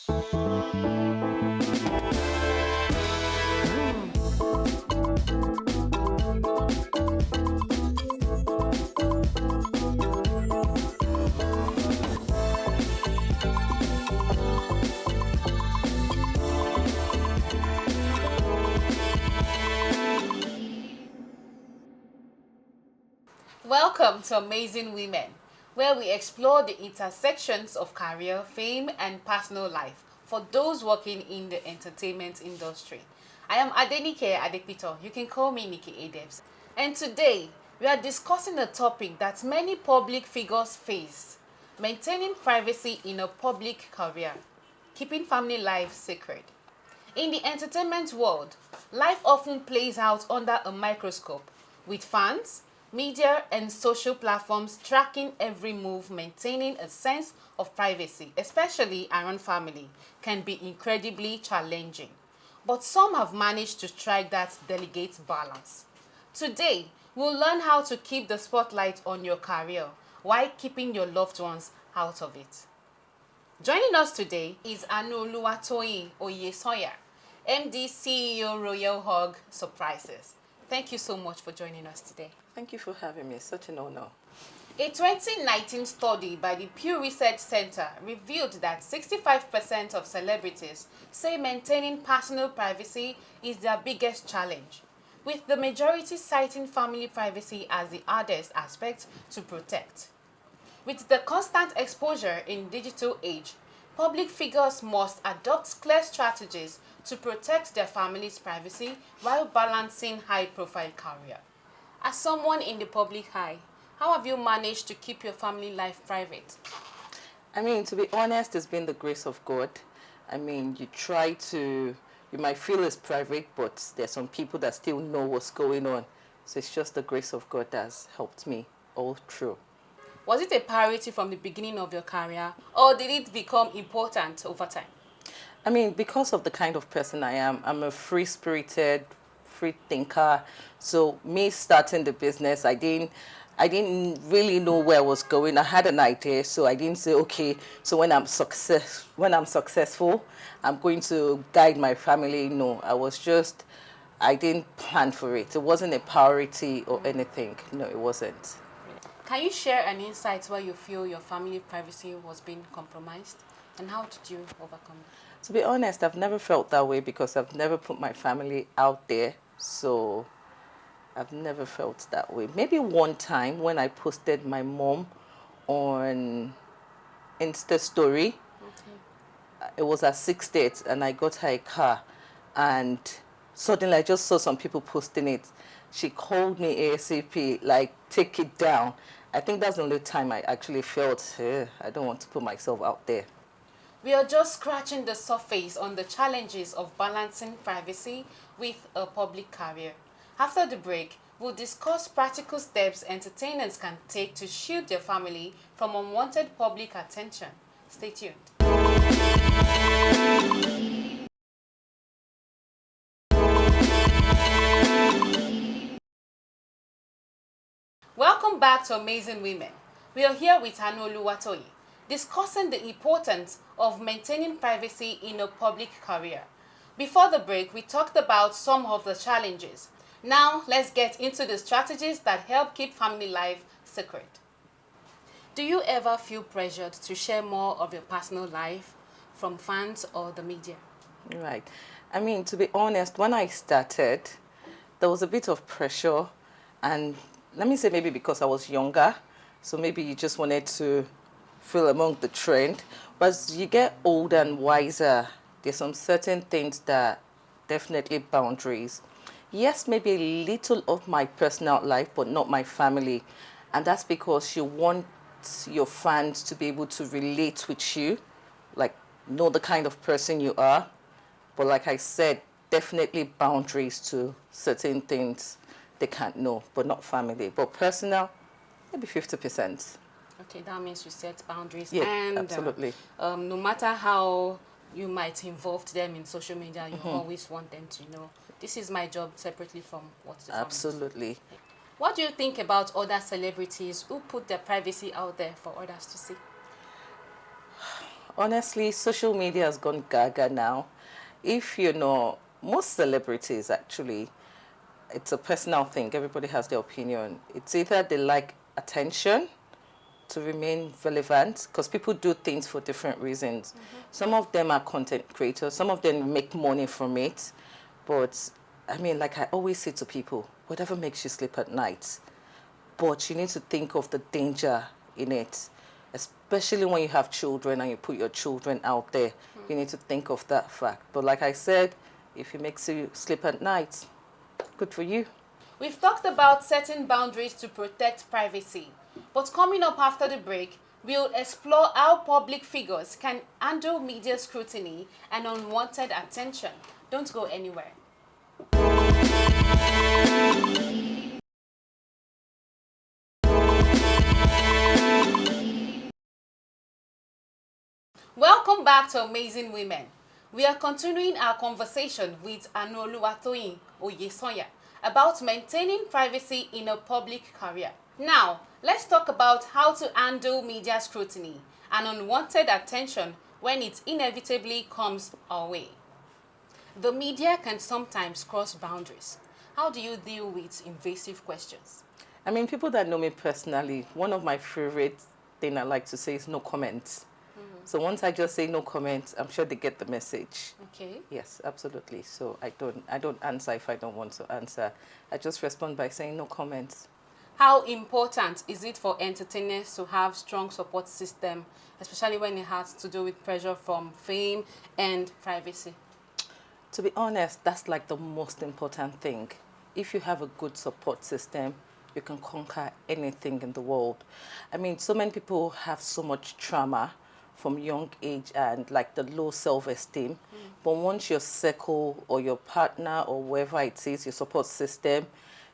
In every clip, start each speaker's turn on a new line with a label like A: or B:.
A: Welcome to Amazing Women, where we explore the intersections of career, fame, and personal life for those working in the entertainment industry. I am Adenike Adepito. You can call me Nikki Adebs. And today, we are discussing a topic that many public figures face: maintaining privacy in a public career, keeping family life sacred. In the entertainment world, life often plays out under a microscope, with fans, media, and social platforms tracking every move. Maintaining a sense of privacy, especially around family, can be incredibly challenging. But some have managed to strike that delicate balance. Today, we'll learn how to keep the spotlight on your career while keeping your loved ones out of it. Joining us today is Anoluwatoyin Oyesoya, MD CEO Royal Hug Surprises. Thank you so much for joining us today.
B: Thank you for having me. Such an honor.
A: A 2019 study by the Pew Research Center revealed that 65% of celebrities say maintaining personal privacy is their biggest challenge, with the majority citing family privacy as the hardest aspect to protect. With the constant exposure in digital age, public figures must adopt clear strategies to protect their family's privacy while balancing high-profile career. As someone in the public eye, how have you managed to keep your family life private?
B: I mean, to be honest, it's been the grace of God. I mean, you might feel it's private, but there's some people that still know what's going on. So it's just the grace of God that's helped me all through.
A: Was it a priority from the beginning of your career, or did it become important over time?
B: I mean, because of the kind of person I am, I'm a free-spirited, free thinker. So me starting the business, I didn't really know where I was going. I had an idea, so I didn't say, okay, so when I'm successful, I'm going to guide my family. No, I didn't plan for it. It wasn't a priority or anything. No, it wasn't.
A: Can you share an insight where you feel your family privacy was being compromised, and how did you overcome it?
B: To be honest, I've never felt that way because I've never put my family out there. So I've never felt that way. Maybe one time when I posted my mom on Insta story, it was her 6th and I got her a car, and suddenly I just saw some people posting it. She called me ASAP, like, take it down. I think that's the only time I actually felt, I don't want to put myself out there.
A: We are just scratching the surface on the challenges of balancing privacy with a public career. After the break, we'll discuss practical steps entertainers can take to shield their family from unwanted public attention. Stay tuned. Welcome back to Amazing Women. We are here with Anoluwatoyin, discussing the importance of maintaining privacy in a public career. Before the break, we talked about some of the challenges. Now, let's get into the strategies that help keep family life secret. Do you ever feel pressured to share more of your personal life from fans or the media?
B: Right. I mean, to be honest, when I started, there was a bit of pressure, and let me say maybe because I was younger, so maybe you just wanted to feel among the trend. But as you get older and wiser, there's some certain things that definitely boundaries. Yes, maybe a little of my personal life, but not my family. And that's because you want your fans to be able to relate with you, like know the kind of person you are. But like I said, definitely boundaries to certain things they can't know, but not family. But personal, maybe 50%.
A: Okay, that means you set boundaries.
B: Yeah,
A: and
B: absolutely.
A: No matter how you might involve them in social media, you always want them to know this is my job separately from what the family.
B: Absolutely.
A: What do you think about other celebrities who put their privacy out there for others to see?
B: Honestly, social media has gone gaga now. If you know, most celebrities actually, it's a personal thing. Everybody has their opinion. It's either they like attention to remain relevant because people do things for different reasons. Some of them are content creators, some of them make money from it. But I mean, like I always say to people, whatever makes you sleep at night, but you need to think of the danger in it, especially when you have children and you put your children out there. You need to think of that fact. But like I said, if it makes you sleep at night, good for you.
A: We've talked about setting boundaries to protect privacy, but coming up after the break, we'll explore how public figures can handle media scrutiny and unwanted attention. Don't go anywhere. Welcome back to Amazing Women. We are continuing our conversation with Anoluwatoyin Oyesonya about maintaining privacy in a public career. Now, let's talk about how to handle media scrutiny and unwanted attention when it inevitably comes our way. The media can sometimes cross boundaries. How do you deal with invasive questions?
B: I mean, people that know me personally, one of my favorite thing I like to say is no comments. So once I just say no comments, I'm sure they get the message.
A: Okay.
B: Yes, absolutely. So I don't answer if I don't want to answer. I just respond by saying no comments.
A: How important is it for entertainers to have strong support system, especially when it has to do with pressure from fame and privacy?
B: To be honest, that's like the most important thing. If you have a good support system, you can conquer anything in the world. I mean, so many people have so much trauma from young age and like the low self-esteem. But once your circle or your partner or whoever it is, your support system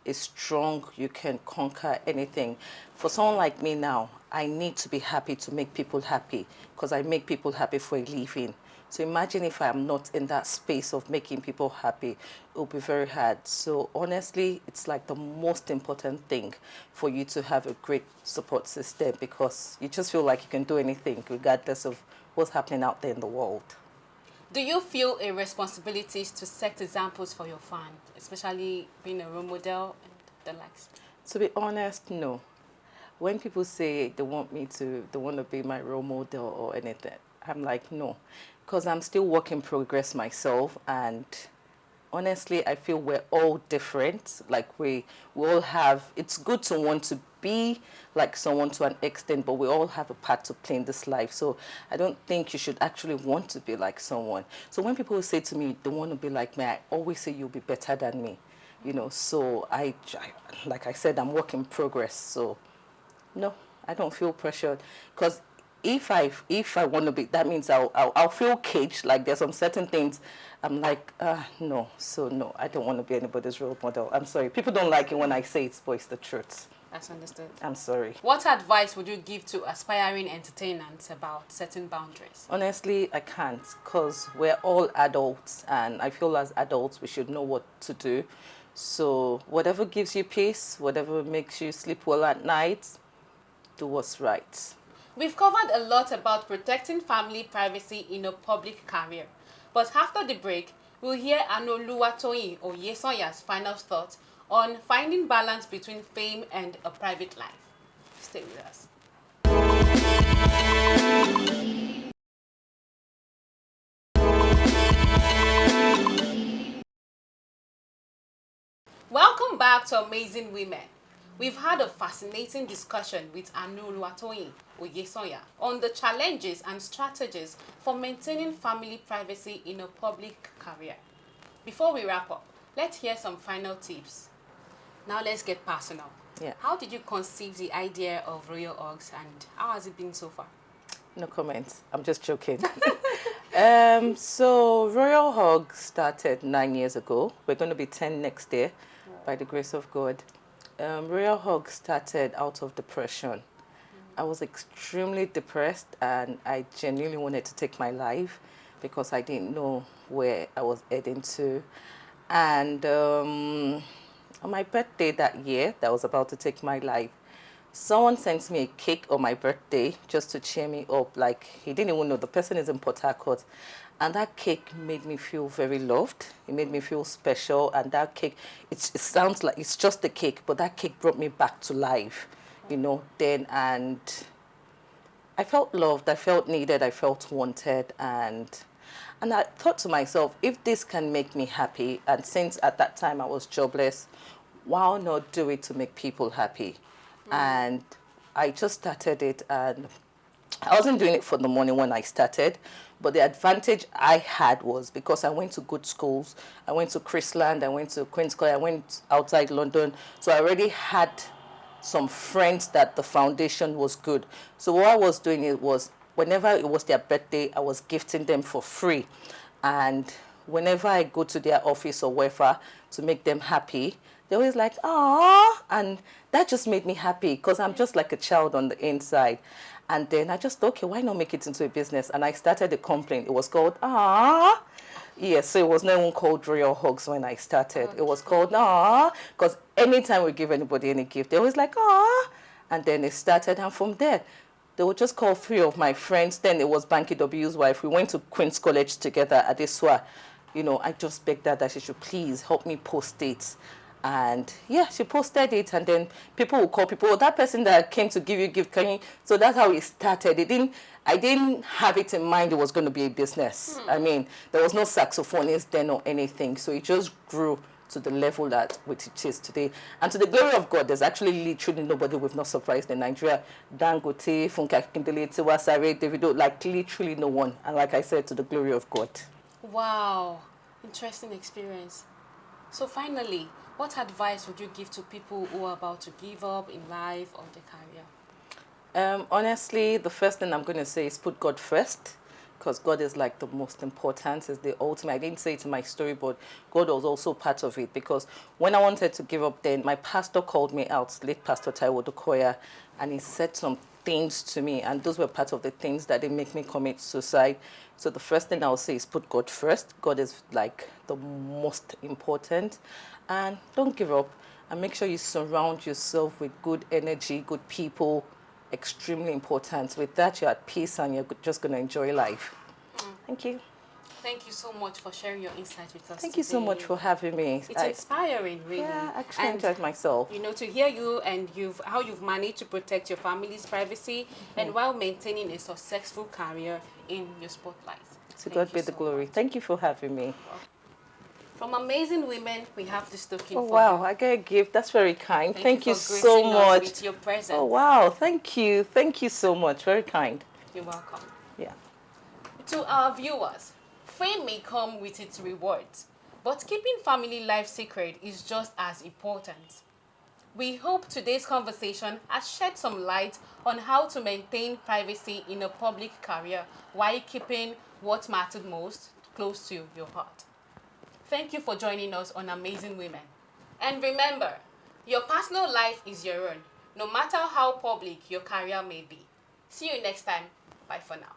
B: is strong, you can conquer anything. For someone like me now, I need to be happy to make people happy because I make people happy for a living. So imagine if I'm not in that space of making people happy, it will be very hard. So honestly, it's like the most important thing for you to have a great support system because you just feel like you can do anything regardless of what's happening out there in the world.
A: Do you feel a responsibility to set examples for your fans, especially being a role model and the likes?
B: To be honest, no. When people say they want to be my role model or anything, I'm like, no. Because I'm still work in progress myself and honestly I feel we're all different. Like we all have, it's good to want to be like someone to an extent, but we all have a part to play in this life. So I don't think you should actually want to be like someone. So when people say to me they want to be like me, I always say you'll be better than me. So like I said, I'm work in progress. So no, I don't feel pressured because if I want to be, that means I'll feel caged. Like there's some certain things I'm like, no. So no, I don't want to be anybody's role model. I'm sorry. People don't like it when I say it, but it's the truth.
A: That's understood.
B: I'm sorry.
A: What advice would you give to aspiring entertainers about setting boundaries?
B: Honestly, I can't because we're all adults and I feel as adults we should know what to do. So whatever gives you peace, whatever makes you sleep well at night, do what's right.
A: We've covered a lot about protecting family privacy in a public career. But after the break, we'll hear Anoluwatoyin Oyesonya's final thoughts on finding balance between fame and a private life. Stay with us. Welcome back to Amazing Women. We've had a fascinating discussion with Anoluwatoyin Oyesonya on the challenges and strategies for maintaining family privacy in a public career. Before we wrap up, let's hear some final tips. Now let's get personal.
B: Yeah.
A: How did you conceive the idea of Royal Oaks and how has it been so far?
B: No comments. I'm just joking. So Royal Hog started 9 years ago. We're going to be 10 next year, by the grace of God. Royal Hog started out of depression. I was extremely depressed and I genuinely wanted to take my life because I didn't know where I was heading to. And on my birthday that year, that I was about to take my life, Someone sent me a cake on my birthday just to cheer me up. Like, he didn't even know the person is in Port Harcourt. And that cake made me feel very loved. It made me feel special. And that cake, it sounds like it's just a cake, but that cake brought me back to life, then. And I felt loved, I felt needed, I felt wanted. And I thought to myself, if this can make me happy, and since at that time I was jobless, why not do it to make people happy? And I just started it, and I wasn't doing it for the money when I started, but the advantage I had was because I went to good schools. I went to Chrisland, I went to Queen's College, I went outside London. So I already had some friends that the foundation was good. So what I was doing it was whenever it was their birthday, I was gifting them for free. And whenever I go to their office or wherever to make them happy, they're always like, "Ah," and that just made me happy because I'm just like a child on the inside. And then I just thought, okay, why not make it into a business? And I started a company. It was called Ah. Yes, so it was not even called Royal Hugs when I started.
A: Okay.
B: It was called Ah, because anytime we give anybody any gift, they always like Ah. And then it started, and from there, they would just call three of my friends. Then it was Banky W's wife. We went to Queen's College together at Iswa. I just begged her that she should please help me post it. And yeah, she posted it, and then people will call people, "Oh, that person that came to give you gift, can you?" So that's how it started. I didn't have it in mind it was going to be a business. I mean, there was no saxophonist then or anything. So it just grew to the level that which it is today. And to the glory of God, there's actually literally nobody we've not surprised in Nigeria. Dangote, Funke Akindele, Tiwa Savage, Davido, like literally no one. And like I said, to the glory of God.
A: Wow, interesting experience. So finally, what advice would you give to people who are about to give up in life or their career?
B: Honestly, the first thing I'm going to say is put God first, because God is like the most important, is the ultimate. I didn't say it in my story, but God was also part of it, because when I wanted to give up then, my pastor called me out, late Pastor Taiwo Dukoya, and he said some things to me, and those were part of the things that didn't make me commit suicide. So the first thing I'll say is put God first. God is like the most important, and don't give up, and make sure you surround yourself with good energy, good people. Extremely important. With that, you're at peace and you're just going to enjoy life. Thank you.
A: Thank you so much for sharing your insights with us
B: Thank you so much for having me.
A: It's inspiring, really.
B: Yeah, I actually enjoyed myself.
A: To hear you and how you've managed to protect your family's privacy and while maintaining a successful career in your spotlight.
B: To God be the glory. Thank you for having me.
A: From Amazing Women, we have this token for you.
B: Oh, wow. I get a gift. That's very kind. Thank you
A: for
B: so
A: gracing us
B: much.
A: with your presence.
B: Oh, wow. Thank you. Thank you so much. Very kind.
A: You're welcome.
B: Yeah.
A: To our viewers, fame may come with its rewards, but keeping family life secret is just as important. We hope today's conversation has shed some light on how to maintain privacy in a public career while keeping what mattered most close to your heart. Thank you for joining us on Amazing Women. And remember, your personal life is your own, no matter how public your career may be. See you next time. Bye for now.